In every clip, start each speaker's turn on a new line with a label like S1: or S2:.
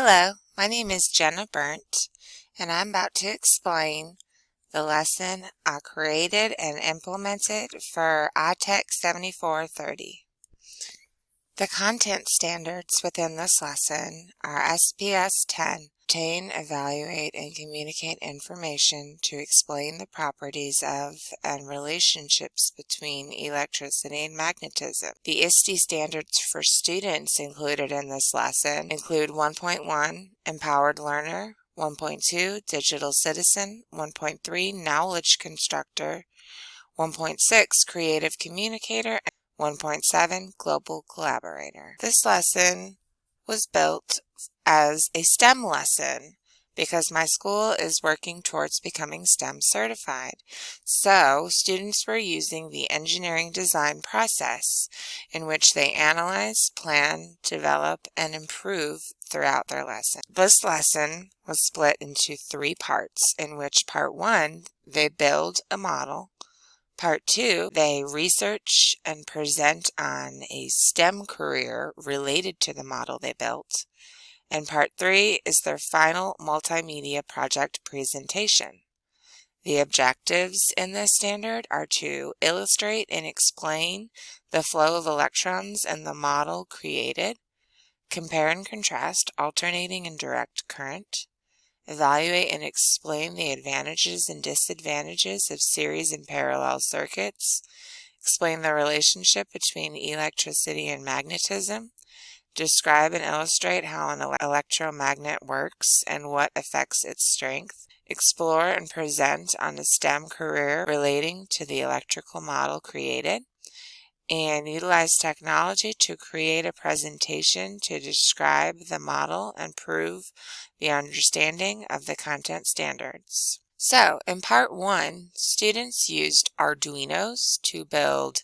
S1: Hello, my name is Jenna Burnt, and I'm about to explain the lesson I created and implemented for ITEC7430. The content standards within this lesson are SPS 10, obtain, evaluate, and communicate information to explain the properties of and relationships between electricity and magnetism. The ISTE standards for students included in this lesson include 1.1, Empowered Learner, 1.2, Digital Citizen, 1.3, Knowledge Constructor, 1.6, Creative Communicator, 1.7, Global Collaborator. This lesson was built as a STEM lesson because my school is working towards becoming STEM certified. So students were using the engineering design process in which they analyze, plan, develop, and improve throughout their lesson. This lesson was split into 3 parts, in which part 1, they build a model. Part 2, they research and present on a STEM career related to the model they built. And Part 3 is their final multimedia project presentation. The objectives in this standard are to illustrate and explain the flow of electrons in the model created, compare and contrast alternating and direct current, evaluate and explain the advantages and disadvantages of series and parallel circuits, explain the relationship between electricity and magnetism, describe and illustrate how an electromagnet works and what affects its strength, explore and present on a STEM career relating to the electrical model created, and utilize technology to create a presentation to describe the model and prove the understanding of the content standards. So, in part 1, students used Arduinos to build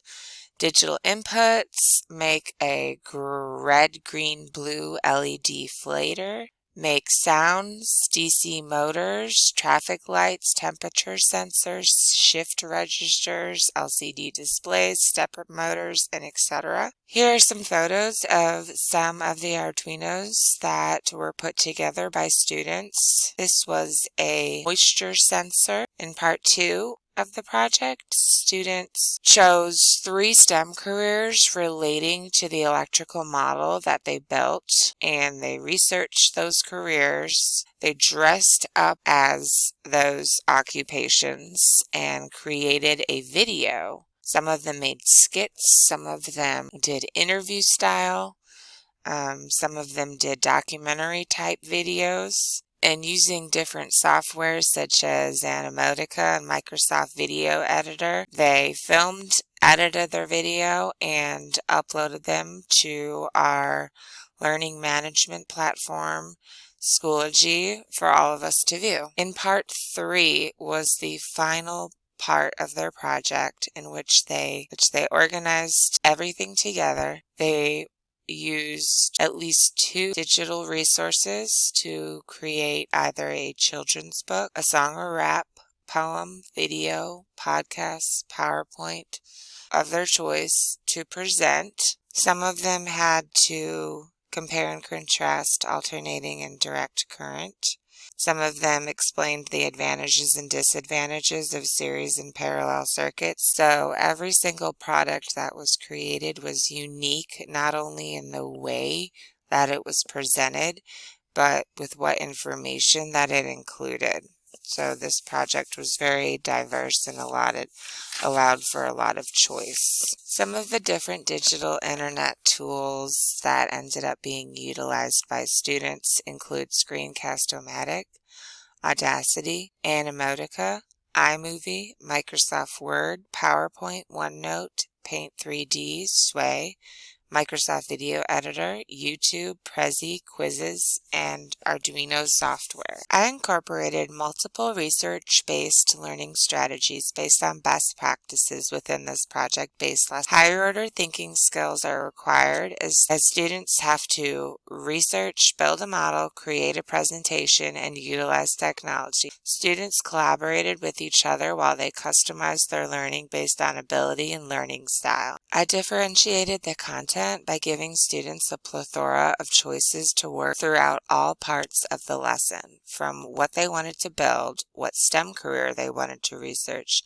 S1: digital inputs, make a red, green, blue LED flater, make sounds, DC motors, traffic lights, temperature sensors, shift registers, LCD displays, stepper motors, and etc. Here are some photos of some of the Arduinos that were put together by students. This was a moisture sensor. In part 2 of the project, students chose 3 STEM careers relating to the electrical model that they built, and they researched those careers. They dressed up as those occupations and created a video. Some of them made skits, some of them did interview style, some of them did documentary type videos. And using different softwares such as Animatica and Microsoft Video Editor, they filmed, edited their video, and uploaded them to our learning management platform, Schoology, for all of us to view. In part 3 was the final part of their project in which they organized everything together. They used at least 2 digital resources to create either a children's book, a song or rap, poem, video, podcast, PowerPoint of their choice to present. Some of them had to compare and contrast alternating and direct current. Some of them explained the advantages and disadvantages of series and parallel circuits. So every single product that was created was unique, not only in the way that it was presented, but with what information that it included. So this project was very diverse and allowed for a lot of choice. Some of the different digital internet tools that ended up being utilized by students include Screencast-O-Matic, Audacity, Animatica, iMovie, Microsoft Word, PowerPoint, OneNote, Paint 3D, Sway, Microsoft Video Editor, YouTube, Prezi, Quizzes, and Arduino software. I incorporated multiple research-based learning strategies based on best practices within this project-based lesson. Higher order thinking skills are required as students have to research, build a model, create a presentation, and utilize technology. Students collaborated with each other while they customized their learning based on ability and learning style. I differentiated the content content by giving students a plethora of choices to work throughout all parts of the lesson, from what they wanted to build, what STEM career they wanted to research,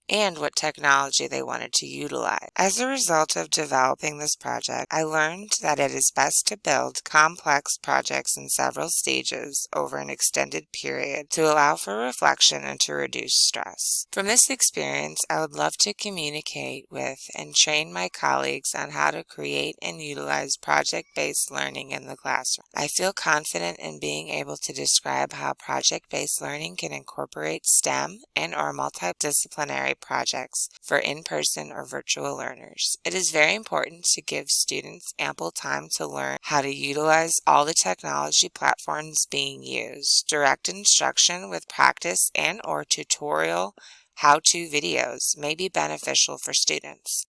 S1: and what technology they wanted to utilize. As a result of developing this project, I learned that it is best to build complex projects in several stages over an extended period to allow for reflection and to reduce stress. From this experience, I would love to communicate with and train my colleagues on how to create and utilize project-based learning in the classroom. I feel confident in being able to describe how project-based learning can incorporate STEM and/or multidisciplinary projects for in-person or virtual learners. It is very important to give students ample time to learn how to utilize all the technology platforms being used. Direct instruction with practice and/or tutorial how-to videos may be beneficial for students.